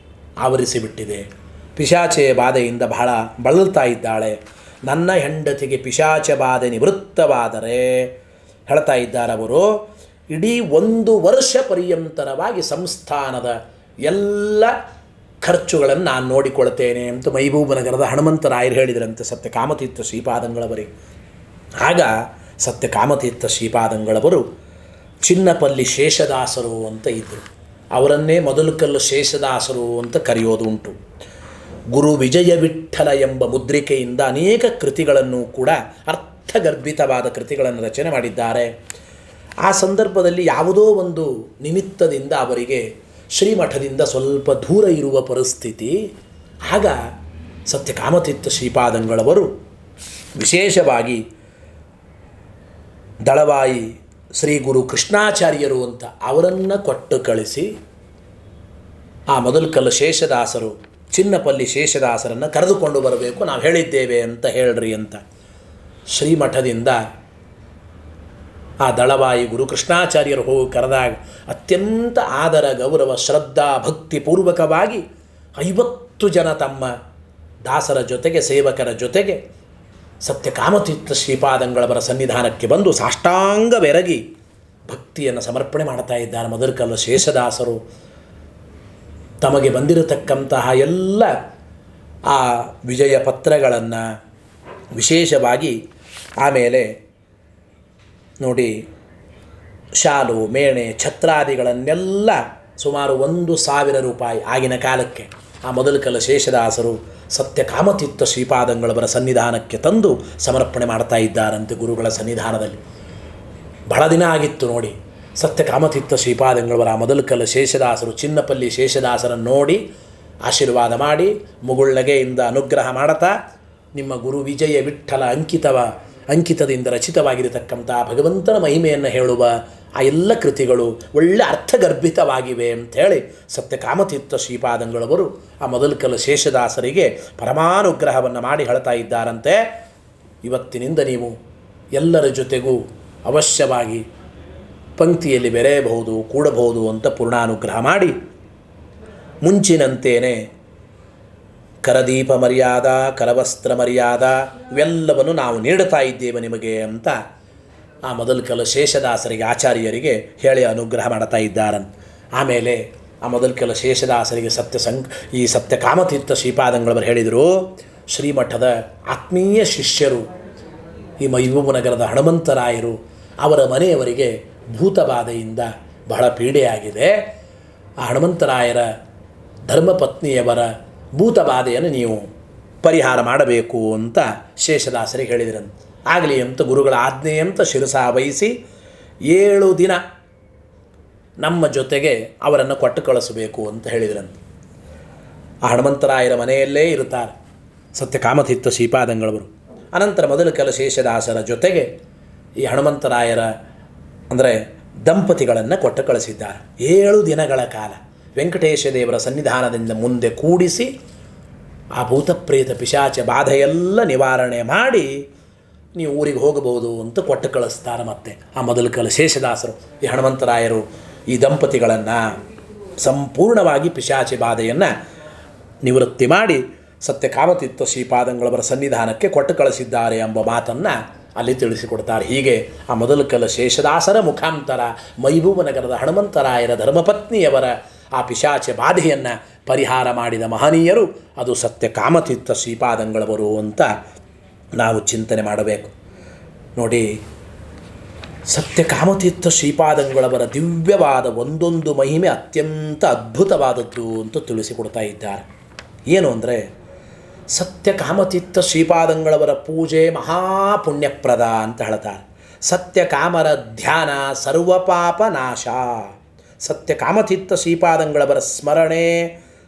ಆವರಿಸಿಬಿಟ್ಟಿದೆ, ಪಿಶಾಚೆ ಬಾಧೆಯಿಂದ ಬಹಳ ಬಳಲ್ತಾ ಇದ್ದಾಳೆ. ನನ್ನ ಹೆಂಡತಿಗೆ ಪಿಶಾಚ ಬಾಧೆ ನಿವೃತ್ತವಾದರೆ ಹೇಳ್ತಾ ಇದ್ದಾರೆ ಅವರು, ಇಡೀ 1 ವರ್ಷ ಪರ್ಯಂತರವಾಗಿ ಸಂಸ್ಥಾನದ ಎಲ್ಲ ಖರ್ಚುಗಳನ್ನು ನಾನು ನೋಡಿಕೊಳ್ತೇನೆ ಅಂತ ಮೈಬೂಬು ನಗರದ ಹನುಮಂತರಾಯರು ಹೇಳಿದ್ರಂತೆ ಸತ್ಯಕಾಮತೀರ್ಥ ಶ್ರೀಪಾದಂಗಳವರಿಗೆ. ಆಗ ಸತ್ಯಕಾಮತೀರ್ಥ ಶ್ರೀಪಾದಂಗಳವರು ಚಿನ್ನಪಲ್ಲಿ ಶೇಷದಾಸರು ಅಂತ ಇದ್ದರು. ಅವರನ್ನೇ ಮೊದಲು ಕಲ್ಲು ಶೇಷದಾಸರು ಅಂತ ಕರೆಯೋದು ಉಂಟು. ಗುರು ವಿಜಯ ವಿಠ್ಠಲ ಎಂಬ ಮುದ್ರಿಕೆಯಿಂದ ಅನೇಕ ಕೃತಿಗಳನ್ನು ಕೂಡ ಅರ್ಥಗರ್ಭಿತವಾದ ಕೃತಿಗಳನ್ನು ರಚನೆ ಮಾಡಿದ್ದಾರೆ. ಆ ಸಂದರ್ಭದಲ್ಲಿ ಯಾವುದೋ ಒಂದು ನಿಮಿತ್ತದಿಂದ ಅವರಿಗೆ ಶ್ರೀಮಠದಿಂದ ಸ್ವಲ್ಪ ದೂರ ಇರುವ ಪರಿಸ್ಥಿತಿ. ಆಗ ಸತ್ಯಕಾಮತೀರ್ಥ ಶ್ರೀಪಾದಂಗಳವರು ವಿಶೇಷವಾಗಿ ದಳವಾಯಿ ಶ್ರೀ ಗುರು ಕೃಷ್ಣಾಚಾರ್ಯರು ಅಂತ ಅವರನ್ನು ಕೊಟ್ಟು ಕಳಿಸಿ ಆ ಮೊದಲಕಲ್ಲು ಶೇಷದಾಸರು ಚಿನ್ನಪಲ್ಲಿ ಶೇಷದಾಸರನ್ನು ಕರೆದುಕೊಂಡು ಬರಬೇಕು, ನಾವು ಹೇಳಿದ್ದೇವೆ ಅಂತ ಹೇಳ್ರಿ ಅಂತ ಶ್ರೀಮಠದಿಂದ ಆ ದಳವಾಯಿ ಗುರು ಕೃಷ್ಣಾಚಾರ್ಯರು ಹೋಗಿ ಕರೆದಾಗ ಅತ್ಯಂತ ಆದರ ಗೌರವ ಶ್ರದ್ಧಾ ಭಕ್ತಿ ಪೂರ್ವಕವಾಗಿ 50 ಜನ ತಮ್ಮ ದಾಸರ ಜೊತೆಗೆ ಸೇವಕರ ಜೊತೆಗೆ ಸತ್ಯಕಾಮತೀರ್ಥ ಶ್ರೀಪಾದಂಗಳವರ ಸನ್ನಿಧಾನಕ್ಕೆ ಬಂದು ಸಾಷ್ಟಾಂಗವೆರಗಿ ಭಕ್ತಿಯನ್ನು ಸಮರ್ಪಣೆ ಮಾಡ್ತಾ ಇದ್ದಾರೆ. ಮೊದಲಕಲ್ಲು ಶೇಷದಾಸರು ತಮಗೆ ಬಂದಿರತಕ್ಕಂತಹ ಎಲ್ಲ ಆ ವಿಜಯ ಪತ್ರಗಳನ್ನು ವಿಶೇಷವಾಗಿ ಆಮೇಲೆ ನೋಡಿ ಶಾಲು ಮೇಣೆ ಛತ್ರಾದಿಗಳನ್ನೆಲ್ಲ ಸುಮಾರು 1,000 ರೂಪಾಯಿ ಆಗಿನ ಕಾಲಕ್ಕೆ ಆ ಮೊದಲಕಲ್ಲು ಶೇಷದಾಸರು ಸತ್ಯಕಾಮತೀರ್ಥ ಶ್ರೀಪಾದಂಗಳವರ ಸನ್ನಿಧಾನಕ್ಕೆ ತಂದು ಸಮರ್ಪಣೆ ಮಾಡ್ತಾ ಇದ್ದಾರಂತೆ ಗುರುಗಳ ಸನ್ನಿಧಾನದಲ್ಲಿ. ಬಹಳ ದಿನ ಆಗಿತ್ತು ನೋಡಿ. ಸತ್ಯಕಾಮತೀರ್ಥ ಶ್ರೀಪಾದಂಗಳವರ ಮೊದಲಕಲ್ಲು ಶೇಷದಾಸರು ಚಿನ್ನಪಲ್ಲಿ ಶೇಷದಾಸರನ್ನು ನೋಡಿ ಆಶೀರ್ವಾದ ಮಾಡಿ ಮುಗುಳ್ನಗೆಯಿಂದ ಅನುಗ್ರಹ ಮಾಡುತ್ತಾ ನಿಮ್ಮ ಗುರು ವಿಜಯ ವಿಠ್ಠಲ ಅಂಕಿತದಿಂದ ರಚಿತವಾಗಿರತಕ್ಕಂಥ ಭಗವಂತನ ಮಹಿಮೆಯನ್ನು ಹೇಳುವ ಆ ಎಲ್ಲ ಕೃತಿಗಳು ಒಳ್ಳೆ ಅರ್ಥಗರ್ಭಿತವಾಗಿವೆ ಅಂಥೇಳಿ ಸತ್ಯಕಾಮತೀರ್ಥ ಶ್ರೀಪಾದಂಗಳವರು ಆ ಮೊದಲಕಲ್ಲು ಶೇಷದಾಸರಿಗೆ ಪರಮಾನುಗ್ರಹವನ್ನು ಮಾಡಿ ಹೇಳ್ತಾ ಇದ್ದಾರಂತೆ. ಇವತ್ತಿನಿಂದ ನೀವು ಎಲ್ಲರ ಜೊತೆಗೂ ಅವಶ್ಯವಾಗಿ ಪಂಕ್ತಿಯಲ್ಲಿ ಬೆರೆಯಬಹುದು, ಕೂಡಬಹುದು ಅಂತ ಪೂರ್ಣಾನುಗ್ರಹ ಮಾಡಿ ಮುಂಚಿನಂತೇನೆ ಕರದೀಪ ಮರ್ಯಾದ ಕರವಸ್ತ್ರ ಮರ್ಯಾದ ಇವೆಲ್ಲವನ್ನು ನಾವು ನೀಡುತ್ತಾ ಇದ್ದೇವೆ ನಿಮಗೆ ಅಂತ ಆ ಮೊದಲಕಲ್ಲು ಶೇಷದಾಸರಿಗೆ ಆಚಾರ್ಯರಿಗೆ ಹೇಳಿ ಅನುಗ್ರಹ ಮಾಡ್ತಾ ಇದ್ದಾರಂತೆ. ಆಮೇಲೆ ಆ ಮೊದಲಕಲ್ಲು ಶೇಷದಾಸರಿಗೆ ಈ ಸತ್ಯಕಾಮತೀರ್ಥ ಶ್ರೀಪಾದಂಗಳವರು ಹೇಳಿದರು, ಶ್ರೀಮಠದ ಆತ್ಮೀಯ ಶಿಷ್ಯರು ಈ ಮೈಬೂಬು ನಗರದ ಹನುಮಂತರಾಯರು ಅವರ ಮನೆಯವರಿಗೆ ಭೂತಬಾಧೆಯಿಂದ ಬಹಳ ಪೀಡೆಯಾಗಿದೆ. ಆ ಹನುಮಂತರಾಯರ ಧರ್ಮಪತ್ನಿಯವರ ಭೂತಬಾಧೆಯನ್ನು ನೀವು ಪರಿಹಾರ ಮಾಡಬೇಕು ಅಂತ ಶೇಷದಾಸರಿಗೆ ಹೇಳಿದ್ರಂತೆ. ಆಗಲಿ ಅಂತ ಗುರುಗಳ ಆಜ್ಞೆಯಂತ ಶಿರಸಾ ವಹಿಸಿ 7 ದಿನ ನಮ್ಮ ಜೊತೆಗೆ ಅವರನ್ನು ಕೊಟ್ಟು ಕಳಿಸಬೇಕು ಅಂತ ಹೇಳಿದ್ರಂತೆ. ಆ ಹನುಮಂತರಾಯರ ಮನೆಯಲ್ಲೇ ಇರುತ್ತಾರೆ ಸತ್ಯಕಾಮತೀರ್ಥ ಶ್ರೀಪಾದಂಗಳವರು. ಅನಂತರ ಮೊದಲಕಲ್ಲು ಶೇಷದಾಸರ ಜೊತೆಗೆ ಈ ಹನುಮಂತರಾಯರ ಅಂದರೆ ದಂಪತಿಗಳನ್ನು ಕೊಟ್ಟು ಕಳಿಸಿದ್ದಾರೆ. 7 ದಿನಗಳ ಕಾಲ ವೆಂಕಟೇಶ ದೇವರ ಸನ್ನಿಧಾನದಿಂದ ಮುಂದೆ ಕೂಡಿಸಿ ಆ ಭೂತಪ್ರೇತ ಪಿಶಾಚ ಬಾಧೆಯೆಲ್ಲ ನಿವಾರಣೆ ಮಾಡಿ ನೀವು ಊರಿಗೆ ಹೋಗಬಹುದು ಅಂತ ಕೊಟ್ಟು ಕಳಿಸ್ತಾರೆ. ಮತ್ತೆ ಆ ಮೊದಲಕಲ್ಲು ಶೇಷದಾಸರು ಈ ಹನುಮಂತರಾಯರು ಈ ದಂಪತಿಗಳನ್ನು ಸಂಪೂರ್ಣವಾಗಿ ಪಿಶಾಚಿ ಬಾಧೆಯನ್ನು ನಿವೃತ್ತಿ ಮಾಡಿ ಸತ್ಯಕಾಮತೀರ್ಥ ಶ್ರೀಪಾದಂಗಳವರ ಸನ್ನಿಧಾನಕ್ಕೆ ಕೊಟ್ಟು ಕಳಿಸಿದ್ದಾರೆ ಎಂಬ ಮಾತನ್ನು ಅಲ್ಲಿ ತಿಳಿಸಿಕೊಡ್ತಾರೆ. ಹೀಗೆ ಆ ಮೊದಲಕಲ್ಲು ಶೇಷದಾಸರ ಮುಖಾಂತರ ಮೈಬೂಬು ನಗರದ ಹನುಮಂತರಾಯರ ಧರ್ಮಪತ್ನಿಯವರ ಆ ಪಿಶಾಚ ಬಾಧೆಯನ್ನು ಪರಿಹಾರ ಮಾಡಿದ ಮಹನೀಯರು ಅದು ಸತ್ಯಕಾಮತೀರ್ಥ ಶ್ರೀಪಾದಂಗಳವರು ಅಂತ ನಾವು ಚಿಂತನೆ ಮಾಡಬೇಕು. ನೋಡಿ, ಸತ್ಯಕಾಮತೀರ್ಥ ಶ್ರೀಪಾದಂಗಳವರ ದಿವ್ಯವಾದ ಒಂದೊಂದು ಮಹಿಮೆ ಅತ್ಯಂತ ಅದ್ಭುತವಾದದ್ದು ಅಂತ ತಿಳಿಸಿಕೊಡ್ತಾ ಇದ್ದಾರೆ. ಏನು ಅಂದರೆ, ಸತ್ಯಕಾಮತೀರ್ಥ ಶ್ರೀಪಾದಂಗಳವರ ಪೂಜೆ ಮಹಾಪುಣ್ಯಪ್ರದ ಅಂತ ಹೇಳ್ತಾರೆ. ಸತ್ಯಕಾಮರ ಧ್ಯಾನ ಸರ್ವಪಾಪ ನಾಶ. ಸತ್ಯಕಾಮತೀರ್ಥ ಶ್ರೀಪಾದಂಗಳವರ ಸ್ಮರಣೆ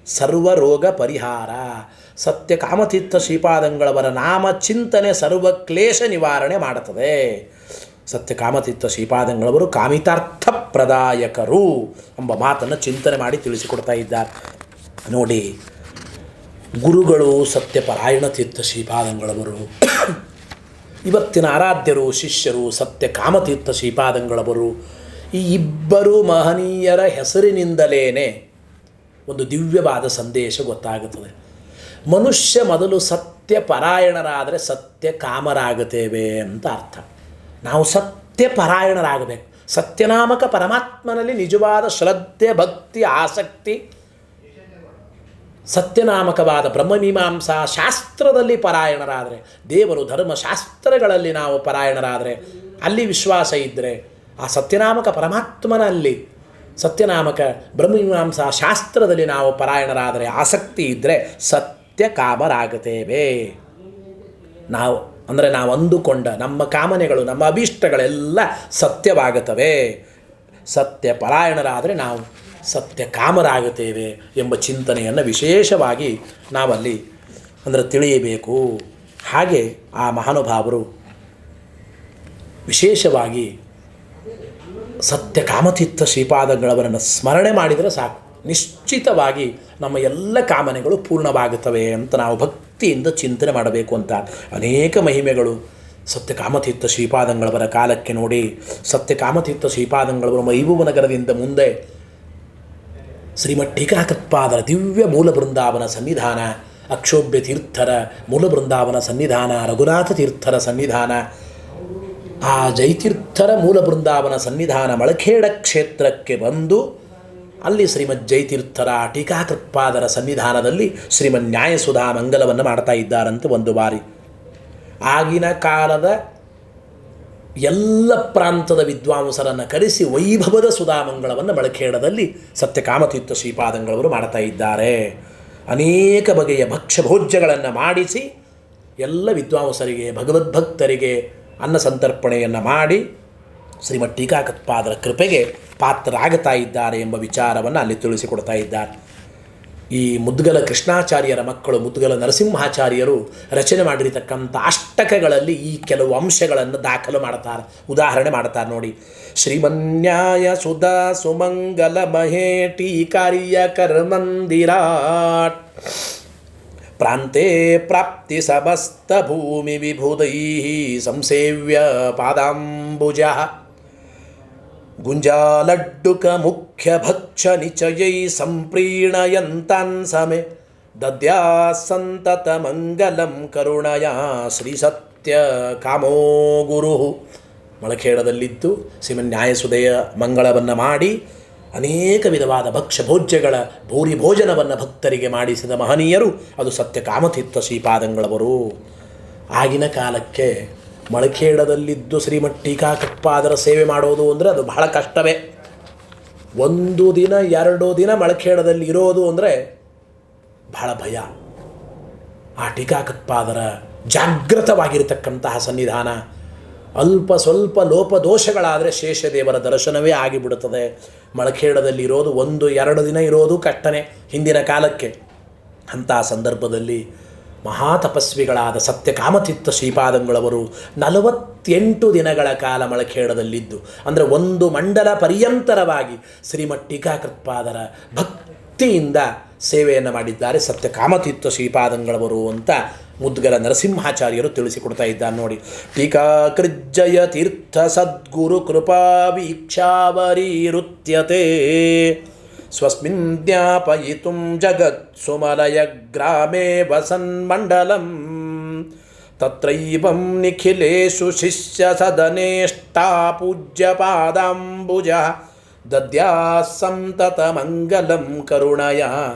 ಸರ್ವರೋಗ ಪರಿಹಾರ. ಸತ್ಯಕಾಮತೀರ್ಥ ಶ್ರೀಪಾದಂಗಳವರ ನಾಮ ಚಿಂತನೆ ಸರ್ವ ಕ್ಲೇಶ ನಿವಾರಣೆ ಮಾಡುತ್ತದೆ. ಸತ್ಯಕಾಮತೀರ್ಥ ಶ್ರೀಪಾದಂಗಳವರು ಕಾಮಿತಾರ್ಥ ಪ್ರದಾಯಕರು ಎಂಬ ಮಾತನ್ನು ಚಿಂತನೆ ಮಾಡಿ ತಿಳಿಸಿಕೊಡ್ತಾ ಇದ್ದಾರೆ. ನೋಡಿ, ಗುರುಗಳು ಸತ್ಯಪರಾಯಣ ತೀರ್ಥ ಶ್ರೀಪಾದಂಗಳವರು, ಇವತ್ತಿನ ಆರಾಧ್ಯರು ಶಿಷ್ಯರು ಸತ್ಯಕಾಮತೀರ್ಥ ಶ್ರೀಪಾದಂಗಳವರು. ಈ ಇಬ್ಬರು ಮಹನೀಯರ ಹೆಸರಿನಿಂದಲೇ ಒಂದು ದಿವ್ಯವಾದ ಸಂದೇಶ ಗೊತ್ತಾಗುತ್ತದೆ. ಮನುಷ್ಯ ಮೊದಲು ಸತ್ಯಪರಾಯಣರಾದರೆ ಸತ್ಯಕಾಮರಾಗುತ್ತೇವೆ ಅಂತ ಅರ್ಥ. ನಾವು ಸತ್ಯಪರಾಯಣರಾಗಬೇಕು. ಸತ್ಯನಾಮಕ ಪರಮಾತ್ಮನಲ್ಲಿ ನಿಜವಾದ ಶ್ರದ್ಧೆ, ಭಕ್ತಿ, ಆಸಕ್ತಿ, ಸತ್ಯನಾಮಕವಾದ ಬ್ರಹ್ಮಮೀಮಾಂಸಾ ಶಾಸ್ತ್ರದಲ್ಲಿ ಪರಾಯಣರಾದರೆ, ದೇವರು ಧರ್ಮಶಾಸ್ತ್ರಗಳಲ್ಲಿ ನಾವು ಪರಾಯಣರಾದರೆ, ಅಲ್ಲಿ ವಿಶ್ವಾಸ ಇದ್ದರೆ, ಆ ಸತ್ಯನಾಮಕ ಪರಮಾತ್ಮನಲ್ಲಿ ಸತ್ಯನಾಮಕ ಬ್ರಹ್ಮಮೀಮಾಂಸಾ ಶಾಸ್ತ್ರದಲ್ಲಿ ನಾವು ಪರಾಯಣರಾದರೆ, ಆಸಕ್ತಿ ಇದ್ದರೆ ಸತ್ಯಕಾಮರಾಗುತ್ತೇವೆ. ನಾವು ಅಂದರೆ ನಾವು ಅಂದುಕೊಂಡ ನಮ್ಮ ಕಾಮನೆಗಳು, ನಮ್ಮ ಅಭೀಷ್ಟಗಳೆಲ್ಲ ಸತ್ಯವಾಗುತ್ತವೆ. ಸತ್ಯ ಪರಾಯಣರಾದರೆ ನಾವು ಸತ್ಯ ಕಾಮರಾಗುತ್ತೇವೆ ಎಂಬ ಚಿಂತನೆಯನ್ನು ವಿಶೇಷವಾಗಿ ನಾವಲ್ಲಿ ಅಂದರೆ ತಿಳಿಯಬೇಕು. ಹಾಗೆ ಆ ಮಹಾನುಭಾವರು ವಿಶೇಷವಾಗಿ ಸತ್ಯ ಕಾಮತೀರ್ಥ ಶ್ರೀಪಾದಂಗಳವರನ್ನು ಸ್ಮರಣೆ ಮಾಡಿದರೆ ಸಾಕು, ನಿಶ್ಚಿತವಾಗಿ ನಮ್ಮ ಎಲ್ಲ ಕಾಮನೆಗಳು ಪೂರ್ಣವಾಗುತ್ತವೆ ಅಂತ ನಾವು ಭಕ್ತಿಯಿಂದ ಚಿಂತನೆ ಮಾಡಬೇಕು ಅಂತ ಅನೇಕ ಮಹಿಮೆಗಳು ಸತ್ಯಕಾಮತೀರ್ಥ ಶ್ರೀಪಾದಂಗಳವರ ಕಾಲಕ್ಕೆ ನೋಡಿ. ಸತ್ಯಕಾಮತೀರ್ಥ ಶ್ರೀಪಾದಂಗಳವರು ಮೈಬೂಬ ನಗರದಿಂದ ಮುಂದೆ ಶ್ರೀಮಠ್ ಟೀಕಾಕೃತ್ಪಾದರ ದಿವ್ಯ ಮೂಲ ಬೃಂದಾವನ ಸನ್ನಿಧಾನ, ಅಕ್ಷೋಭ್ಯ ತೀರ್ಥರ ಮೂಲ ಬೃಂದಾವನ ಸನ್ನಿಧಾನ, ರಘುನಾಥ ತೀರ್ಥರ ಸನ್ನಿಧಾನ, ಆ ಜಯತೀರ್ಥರ ಮೂಲ ಬೃಂದಾವನ ಸನ್ನಿಧಾನ ಮಳಖೇಡ ಕ್ಷೇತ್ರಕ್ಕೆ ಬಂದು ಅಲ್ಲಿ ಶ್ರೀಮದ್ ಜಯತೀರ್ಥರ ಟೀಕಾಕೃತ್ಪಾದರ ಸನ್ನಿಧಾನದಲ್ಲಿ ಶ್ರೀಮನ್ ನ್ಯಾಯಸುಧಾ ಮಂಗಲವನ್ನು ಮಾಡ್ತಾ ಇದ್ದಾರಂತೆ ಒಂದು ಬಾರಿ. ಆಗಿನ ಕಾಲದ ಎಲ್ಲ ಪ್ರಾಂತದ ವಿದ್ವಾಂಸರನ್ನು ಕರೆಸಿ ವೈಭವದ ಸುಧಾಮಂಗಳವನ್ನು ಮಳಖೇಡದಲ್ಲಿ ಸತ್ಯಕಾಮತೀರ್ಥ ಶ್ರೀಪಾದಂಗಳವರು ಮಾಡ್ತಾ ಇದ್ದಾರೆ. ಅನೇಕ ಬಗೆಯ ಭಕ್ಷ್ಯಭೋಜ್ಯಗಳನ್ನು ಮಾಡಿಸಿ ಎಲ್ಲ ವಿದ್ವಾಂಸರಿಗೆ, ಭಗವದ್ಭಕ್ತರಿಗೆ ಅನ್ನ ಸಂತರ್ಪಣೆಯನ್ನು ಮಾಡಿ ಶ್ರೀಮಠ್ ಟೀಕಾಕೃತ್ಪಾದರ ಕೃಪೆಗೆ ಪಾತ್ರರಾಗುತ್ತಾ ಇದ್ದಾರೆ ಎಂಬ ವಿಚಾರವನ್ನು ಅಲ್ಲಿ ತಿಳಿಸಿಕೊಡ್ತಾ ಇದ್ದಾರೆ. ಈ ಮುದ್ಗಲ ಕೃಷ್ಣಾಚಾರ್ಯರ ಮಕ್ಕಳು ಮುದ್ಗಲ ನರಸಿಂಹಾಚಾರ್ಯರು ರಚನೆ ಮಾಡಿರತಕ್ಕಂಥ ಅಷ್ಟಕಗಳಲ್ಲಿ ಈ ಕೆಲವು ಅಂಶಗಳನ್ನು ದಾಖಲು ಮಾಡ್ತಾರೆ, ಉದಾಹರಣೆ ಮಾಡ್ತಾರೆ ನೋಡಿ. ಶ್ರೀಮನ್ಯಾಯ ಸುಧಾ ಸುಮಂಗಲ ಮಹೇ ಟೀಕಾರ್ಯ ಕರ್ಮಂದಿರಾಟ್ ಪ್ರಾಂತೆ ಪ್ರಾಪ್ತಿ ಸಮಸ್ತ ಭೂಮಿ ವಿಭುಧೈ ಸಂಸೇವ್ಯ ಪಾದಾಂಬುಜ ಗುಂಜಾಲಡ್ಡುಕ ಮುಖ್ಯ ಭಕ್ಷ ನಿಚಯೈ ಸಂಪ್ರೀಣಯಂತಾನ್ ಸಮೆ ದದ್ಯಾ ಸಂತತ ಮಂಗಲಂ ಕರುಣಯ ಶ್ರೀ ಸತ್ಯ ಕಾಮೋ ಗುರು. ಮಳಖೇಡದಲ್ಲಿದ್ದು ಶ್ರೀಮನ್ ನ್ಯಾಯಸುಧೆಯ ಮಂಗಳವನ್ನು ಮಾಡಿ ಅನೇಕ ವಿಧವಾದ ಭಕ್ಷ್ಯಭೋಜ್ಯಗಳ ಭೂರಿ ಭೋಜನವನ್ನು ಭಕ್ತರಿಗೆ ಮಾಡಿಸಿದ ಮಹನೀಯರು ಅದು ಸತ್ಯಕಾಮತೀರ್ಥ ಶ್ರೀಪಾದಂಗಳವರು. ಆಗಿನ ಕಾಲಕ್ಕೆ ಮಳಖೇಡದಲ್ಲಿದ್ದು ಶ್ರೀಮಠ್ ಟೀಕಾಕೃತ್ಪಾದರ ಸೇವೆ ಮಾಡೋದು ಅಂದರೆ ಅದು ಬಹಳ ಕಷ್ಟವೇ. ಒಂದು ದಿನ 2 ದಿನ ಮಳಖೇಡದಲ್ಲಿ ಇರೋದು ಅಂದರೆ ಬಹಳ ಭಯ. ಆ ಟೀಕಾಕೃತ್ಪಾದರ ಜಾಗೃತವಾಗಿರತಕ್ಕಂತಹ ಸನ್ನಿಧಾನ, ಅಲ್ಪ ಸ್ವಲ್ಪ ಲೋಪದೋಷಗಳಾದರೆ ಶೇಷದೇವರ ದರ್ಶನವೇ ಆಗಿಬಿಡುತ್ತದೆ. ಮಳಖೇಡದಲ್ಲಿ ಇರೋದು 1-2 ದಿನ ಇರೋದು ಕಷ್ಟನೇ ಹಿಂದಿನ ಕಾಲಕ್ಕೆ. ಅಂಥ ಸಂದರ್ಭದಲ್ಲಿ ಮಹಾತಪಸ್ವಿಗಳಾದ ಸತ್ಯಕಾಮತೀರ್ಥ ಶ್ರೀಪಾದಂಗಳವರು 48 ದಿನಗಳ ಕಾಲ ಮಳಖೇಡದಲ್ಲಿದ್ದು, ಅಂದರೆ 1 ಮಂಡಲ ಪರ್ಯಂತರವಾಗಿ ಶ್ರೀಮಠ್ ಟೀಕಾಕೃತ್ಪಾದರ ಭಕ್ತಿಯಿಂದ ಸೇವೆಯನ್ನು ಮಾಡಿದ್ದಾರೆ ಸತ್ಯಕಾಮತೀರ್ಥ ಶ್ರೀಪಾದಂಗಳವರು ಅಂತ ಮುದ್ಗಲ ನರಸಿಂಹಾಚಾರ್ಯರು ತಿಳಿಸಿಕೊಡ್ತಾ ಇದ್ದಾರೆ ನೋಡಿ. ಟೀಕಾಕೃಜ್ಜಯ ತೀರ್ಥ ಸದ್ಗುರು ಕೃಪಾ ವೀಕ್ಷಾವರೀರುತ್ಯತೆ ಸ್ವಸ್ಮಿನ್ ಜ್ಞಾಪಯಿತುಂ ಜಗತ್ ಸುಮಲಯ ಗ್ರಾಮೇ ವಸನ್ಮಂಡಲಂ ತತ್ರೈವಂ ನಿಖಿಲೇಶು ಶಿಷ್ಯ ಸದನೇಷ್ಟಾ ಪೂಜ್ಯ ಪಾದಾಂಬುಜ ದದ್ಯಾ ಸಂತತ ಮಂಗಲಂ ಕರುಣಯ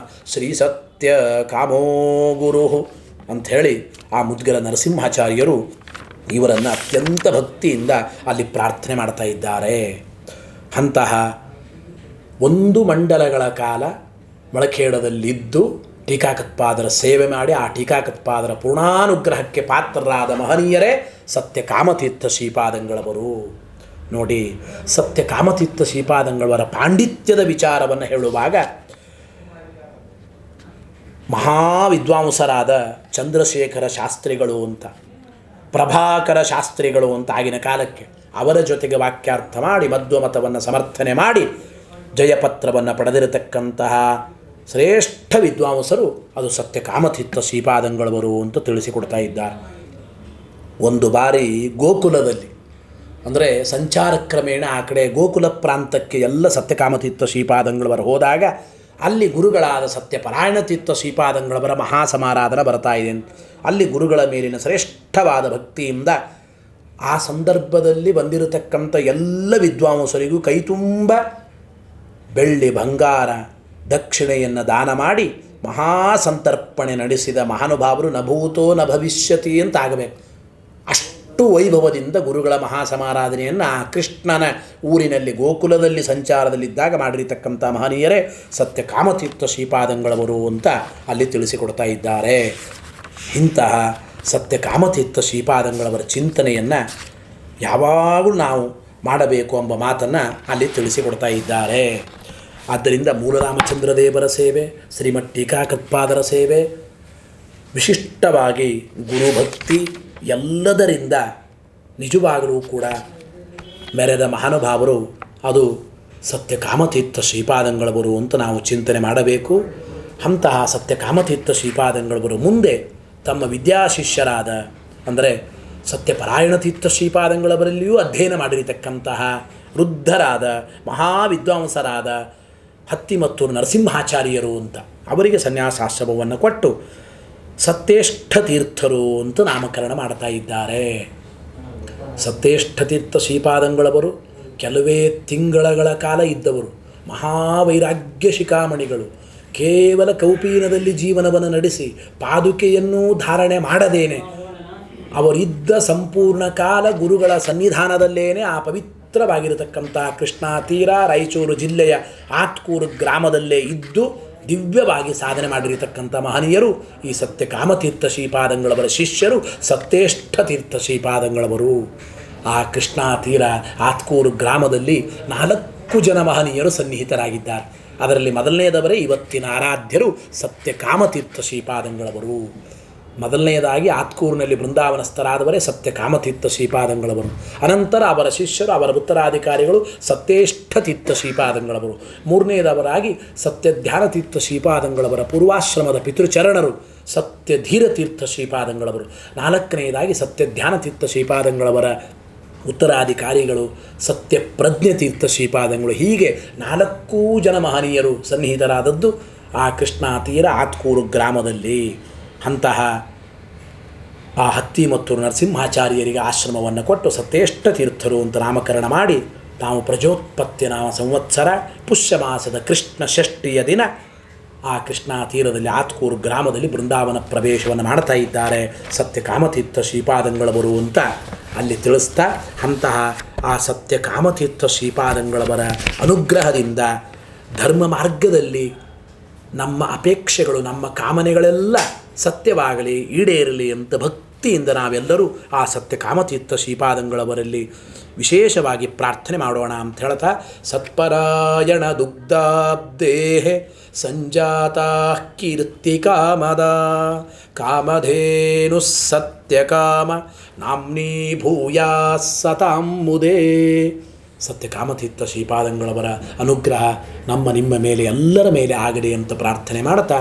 ಶ್ರೀ ಸತ್ಯ ಕಾಮೋ ಗುರು ಅಂಥೇಳಿ ಆ ಮುದ್ಗಲ ನರಸಿಂಹಾಚಾರ್ಯರು ಇವರನ್ನು ಅತ್ಯಂತ ಭಕ್ತಿಯಿಂದ ಅಲ್ಲಿ ಪ್ರಾರ್ಥನೆ ಮಾಡ್ತಾ ಇದ್ದಾರೆ. ಅಂತಹ 1 ಮಂಡಲಗಳ ಕಾಲ ಮಳಖೇಡದಲ್ಲಿದ್ದು ಟೀಕಾಕೃತ್ಪಾದರ ಸೇವೆ ಮಾಡಿ ಆ ಟೀಕಾಕೃತ್ಪಾದರ ಪೂರ್ಣಾನುಗ್ರಹಕ್ಕೆ ಪಾತ್ರರಾದ ಮಹನೀಯರೇ ಸತ್ಯಕಾಮತೀರ್ಥ ಶ್ರೀಪಾದಂಗಳವರು. ನೋಡಿ, ಸತ್ಯಕಾಮತೀರ್ಥ ಶ್ರೀಪಾದಂಗಳವರ ಪಾಂಡಿತ್ಯದ ವಿಚಾರವನ್ನು ಹೇಳುವಾಗ ಮಹಾವಿದ್ವಾಂಸರಾದ ಚಂದ್ರಶೇಖರ ಶಾಸ್ತ್ರಿಗಳು ಅಂತ, ಪ್ರಭಾಕರ ಶಾಸ್ತ್ರಿಗಳು ಅಂತ ಆಗಿನ ಕಾಲಕ್ಕೆ ಅವರ ಜೊತೆಗೆ ವಾಕ್ಯಾರ್ಥ ಮಾಡಿ ಮಧ್ವಮತವನ್ನು ಸಮರ್ಥನೆ ಮಾಡಿ ಜಯಪತ್ರವನ್ನು ಪಡೆದಿರತಕ್ಕಂತಹ ಶ್ರೇಷ್ಠ ವಿದ್ವಾಂಸರು ಅದು ಸತ್ಯಕಾಮತೀರ್ಥ ಶ್ರೀಪಾದಂಗಳವರು ಅಂತ ತಿಳಿಸಿಕೊಡ್ತಾ ಇದ್ದಾರೆ. ಒಂದು ಬಾರಿ ಗೋಕುಲದಲ್ಲಿ, ಅಂದರೆ ಸಂಚಾರ ಕ್ರಮೇಣ ಆ ಕಡೆ ಗೋಕುಲ ಪ್ರಾಂತಕ್ಕೆ ಎಲ್ಲ ಸತ್ಯಕಾಮತೀರ್ಥ ಶ್ರೀಪಾದಂಗಳವರು ಹೋದಾಗ ಅಲ್ಲಿ ಗುರುಗಳಾದ ಸತ್ಯಪರಾಯಣ ತೀರ್ಥ ಶ್ರೀಪಾದಂಗಳವರ ಮಹಾಸಮಾರಾಧನ ಬರ್ತಾ ಇದೆ. ಅಲ್ಲಿ ಗುರುಗಳ ಮೇಲಿನ ಶ್ರೇಷ್ಠವಾದ ಭಕ್ತಿಯಿಂದ ಆ ಸಂದರ್ಭದಲ್ಲಿ ಬಂದಿರತಕ್ಕಂಥ ಎಲ್ಲ ವಿದ್ವಾಂಸರಿಗೂ ಕೈತುಂಬ ಬೆಳ್ಳಿ ಬಂಗಾರ ದಕ್ಷಿಣೆಯನ್ನು ದಾನ ಮಾಡಿ ಮಹಾಸಂತರ್ಪಣೆ ನಡೆಸಿದ ಮಹಾನುಭಾವರು ನಭೂತೋ ನ ಭವಿಷ್ಯತಿ ಅಂತ ಆಗಬೇಕು. ಅಷ್ಟು ವೈಭವದಿಂದ ಗುರುಗಳ ಮಹಾಸಮಾರಾಧನೆಯನ್ನು ಆ ಕೃಷ್ಣನ ಊರಿನಲ್ಲಿ ಗೋಕುಲದಲ್ಲಿ ಸಂಚಾರದಲ್ಲಿದ್ದಾಗ ಮಾಡಿರತಕ್ಕಂಥ ಮಹನೀಯರೇ ಸತ್ಯಕಾಮತೀರ್ಥ ಶ್ರೀಪಾದಂಗಳವರು ಅಂತ ಅಲ್ಲಿ ತಿಳಿಸಿಕೊಡ್ತಾ ಇದ್ದಾರೆ. ಇಂತಹ ಸತ್ಯ ಕಾಮತೀರ್ಥ ಶ್ರೀಪಾದಂಗಳವರ ಚಿಂತನೆಯನ್ನು ಯಾವಾಗಲೂ ನಾವು ಮಾಡಬೇಕು ಎಂಬ ಮಾತನ್ನು ಅಲ್ಲಿ ತಿಳಿಸಿಕೊಡ್ತಾ ಇದ್ದಾರೆ. ಆದ್ದರಿಂದ ಮೂಲರಾಮಚಂದ್ರ ದೇವರ ಸೇವೆ, ಶ್ರೀಮಠ್ ಟೀಕಾಕೃತ್ಪಾದರ ಸೇವೆ, ವಿಶಿಷ್ಟವಾಗಿ ಗುರುಭಕ್ತಿ ಎಲ್ಲದರಿಂದ ನಿಜವಾಗಲೂ ಕೂಡ ಮೆರೆದ ಮಹಾನುಭಾವರು ಅದು ಸತ್ಯ ಕಾಮತೀರ್ಥ ಶ್ರೀಪಾದಂಗಳವರು ಅಂತ ನಾವು ಚಿಂತನೆ ಮಾಡಬೇಕು. ಅಂತಹ ಸತ್ಯ ಕಾಮತೀರ್ಥ ಶ್ರೀಪಾದಂಗಳವರು ಮುಂದೆ ತಮ್ಮ ವಿದ್ಯಾಶಿಷ್ಯರಾದ ಅಂದರೆ ಸತ್ಯಪರಾಯಣ ತೀರ್ಥ ಶ್ರೀಪಾದಂಗಳವರಲ್ಲಿಯೂ ಅಧ್ಯಯನ ಮಾಡಿರತಕ್ಕಂತಹ ವೃದ್ಧರಾದ ಮಹಾವಿದ್ವಾಂಸರಾದ ಹತ್ತಿಮತ್ತೂರು ನರಸಿಂಹಾಚಾರ್ಯರು ಅಂತ ಅವರಿಗೆ ಸನ್ಯಾಸಾಶ್ರಮವನ್ನು ಕೊಟ್ಟು ಸತ್ಯೇಷ್ಠ ತೀರ್ಥರು ಅಂತ ನಾಮಕರಣ ಮಾಡ್ತಾ ಇದ್ದಾರೆ. ಸತ್ಯೇಷ್ಠ ತೀರ್ಥ ಶ್ರೀಪಾದಂಗಳವರು ಕೆಲವೇ ತಿಂಗಳ ಕಾಲ ಇದ್ದವರು, ಮಹಾವೈರಾಗ್ಯ ಶಿಖಾಮಣಿಗಳು. ಕೇವಲ ಕೌಪೀನದಲ್ಲಿ ಜೀವನವನ್ನು ನಡೆಸಿ ಪಾದುಕೆಯನ್ನೂ ಧಾರಣೆ ಮಾಡದೇನೆ ಅವರಿದ್ದ ಸಂಪೂರ್ಣ ಕಾಲ ಗುರುಗಳ ಸನ್ನಿಧಾನದಲ್ಲೇನೆ ಆ ಪವಿತ್ರವಾಗಿರತಕ್ಕಂಥ ಕೃಷ್ಣಾ ತೀರ ರಾಯಚೂರು ಜಿಲ್ಲೆಯ ಆತ್ಕೂರು ಗ್ರಾಮದಲ್ಲೇ ಇದ್ದು ದಿವ್ಯವಾಗಿ ಸಾಧನೆ ಮಾಡಿರತಕ್ಕಂಥ ಮಹನೀಯರು ಈ ಸತ್ಯ ಕಾಮತೀರ್ಥ ಶ್ರೀಪಾದಂಗಳವರ ಶಿಷ್ಯರು ಸತ್ಯೇಷ್ಠ ತೀರ್ಥ ಶ್ರೀಪಾದಂಗಳವರು. ಆ ಕೃಷ್ಣಾ ತೀರ ಆತ್ಕೂರು ಗ್ರಾಮದಲ್ಲಿ 4 ಜನ ಮಹನೀಯರು ಸನ್ನಿಹಿತರಾಗಿದ್ದಾರೆ. ಅದರಲ್ಲಿ ಮೊದಲನೆಯದವರೇ ಇವತ್ತಿನ ಆರಾಧ್ಯರು ಸತ್ಯ ಕಾಮತೀರ್ಥ ಶ್ರೀಪಾದಂಗಳವರು. ಮೊದಲನೆಯದಾಗಿ ಆತ್ಕೂರಿನಲ್ಲಿ ಬೃಂದಾವನಸ್ಥರಾದವರೇ ಸತ್ಯ ಕಾಮತೀರ್ಥ ಶ್ರೀಪಾದಂಗಳವರು. ಅನಂತರ ಅವರ ಶಿಷ್ಯರು, ಅವರ ಉತ್ತರಾಧಿಕಾರಿಗಳು ಸತ್ಯೇಷ್ಠ ತೀರ್ಥ ಶ್ರೀಪಾದಂಗಳವರು. ಮೂರನೆಯದವರಾಗಿ ಸತ್ಯ ಧ್ಯಾನತೀರ್ಥ ಶ್ರೀಪಾದಂಗಳವರ ಪೂರ್ವಾಶ್ರಮದ ಪಿತೃಚರಣರು ಸತ್ಯಧೀರ ತೀರ್ಥ ಶ್ರೀಪಾದಂಗಳವರು. 4ನೆಯದಾಗಿ ಸತ್ಯ ಧ್ಯಾನತೀರ್ಥ ಶ್ರೀಪಾದಂಗಳವರ ಉತ್ತರಾಧಿಕಾರಿಗಳು ಸತ್ಯ ಪ್ರಜ್ಞೆ ತೀರ್ಥ ಶ್ರೀಪಾದಂಗಳು. ಹೀಗೆ 4 ಜನ ಮಹನೀಯರು ಸನ್ನಿಹಿತರಾದದ್ದು ಆ ಕೃಷ್ಣಾ ತೀರ ಆತ್ಕೂರು ಗ್ರಾಮದಲ್ಲಿ. ಅಂತಹ ಆ ಹತ್ತಿಮತ್ತೂರು ನರಸಿಂಹಾಚಾರ್ಯರಿಗೆ ಆಶ್ರಮವನ್ನು ಕೊಟ್ಟು ಸತ್ಯೇಷ್ಠ ತೀರ್ಥರು ಅಂತ ನಾಮಕರಣ ಮಾಡಿ ತಾವು ಪ್ರಜೋತ್ಪತ್ತಿ ನಾಮ ಸಂವತ್ಸರ ಪುಷ್ಯ ಮಾಸದ ಕೃಷ್ಣ ಷಷ್ಠಿಯ ದಿನ ಆ ಕೃಷ್ಣಾ ತೀರದಲ್ಲಿ ಆತ್ಕೂರು ಗ್ರಾಮದಲ್ಲಿ ಬೃಂದಾವನ ಪ್ರವೇಶವನ್ನು ಮಾಡ್ತಾ ಇದ್ದಾರೆ ಸತ್ಯ ಕಾಮತೀರ್ಥ ಶ್ರೀಪಾದಂಗಳವರು ಅಂತ ಅಲ್ಲಿ ತಿಳಿಸ್ತಾ, ಅಂತಹ ಆ ಸತ್ಯ ಕಾಮತೀರ್ಥ ಶ್ರೀಪಾದಂಗಳವರ ಅನುಗ್ರಹದಿಂದ ಧರ್ಮ ಮಾರ್ಗದಲ್ಲಿ ನಮ್ಮ ಅಪೇಕ್ಷೆಗಳು, ನಮ್ಮ ಕಾಮನೆಗಳೆಲ್ಲ ಸತ್ಯವಾಗಲಿ, ಈಡೇರಲಿ ಅಂತ ಭಕ್ತಿಯಿಂದ ನಾವೆಲ್ಲರೂ ಆ ಸತ್ಯ ಕಾಮತೀರ್ಥ ಶ್ರೀಪಾದಂಗಳವರಲ್ಲಿ ವಿಶೇಷವಾಗಿ ಪ್ರಾರ್ಥನೆ ಮಾಡೋಣ ಅಂತ ಹೇಳ್ತಾ, ಸತ್ಪರಾಯಣ ದುಗ್ಧಾಬ್ದೇಹೆ ಸಂಜಾತಾ ಕೀರ್ತಿ ಕಾಮದ ಕಾಮಧೇನು ಸತ್ಯಕಾಮ ನಾಮ್ನೀ ಭೂಯಾ ಸತಾಂ ಮುದೇ. ಸತ್ಯ ಕಾಮತೀರ್ಥ ಶ್ರೀಪಾದಂಗಳವರ ಅನುಗ್ರಹ ನಮ್ಮ ನಿಮ್ಮ ಮೇಲೆ ಎಲ್ಲರ ಮೇಲೆ ಆಗಲಿ ಅಂತ ಪ್ರಾರ್ಥನೆ ಮಾಡ್ತಾ,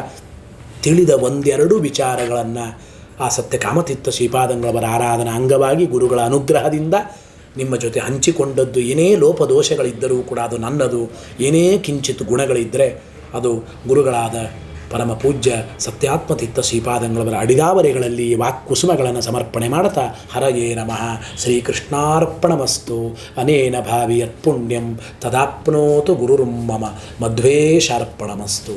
ತಿಳಿದ 1-2 ವಿಚಾರಗಳನ್ನು ಆ ಸತ್ಯ ಕಾಮತೀರ್ಥ ಶ್ರೀಪಾದಂಗಳವರ ಆರಾಧನಾ ಅಂಗವಾಗಿ ಗುರುಗಳ ಅನುಗ್ರಹದಿಂದ ನಿಮ್ಮ ಜೊತೆ ಹಂಚಿಕೊಂಡದ್ದು. ಏನೇ ಲೋಪದೋಷಗಳಿದ್ದರೂ ಕೂಡ ಅದು ನನ್ನದು, ಏನೇ ಕಿಂಚಿತ್ ಗುಣಗಳಿದ್ದರೆ ಅದು ಗುರುಗಳಾದ ಪರಮ ಪೂಜ್ಯ ಸತ್ಯಾತ್ಮತೀರ್ಥ ಶ್ರೀಪಾದಂಗಳವರ ಅಡಿದಾವರೆಗಳಲ್ಲಿ ವಾಕ್ಕುಸುಮಗಳನ್ನು ಸಮರ್ಪಣೆ ಮಾಡ್ತಾ, ಹರಯೇ ನಮಃ ಶ್ರೀಕೃಷ್ಣಾರ್ಪಣಮಸ್ತು. ಅನೇನ ಭಾವಿ ಯತ್ಪುಣ್ಯಂ ತದಾಪ್ನೋತು ಗುರುರ್ಮಮ ಮಧ್ವೇಶಾರ್ಪಣಮಸ್ತು.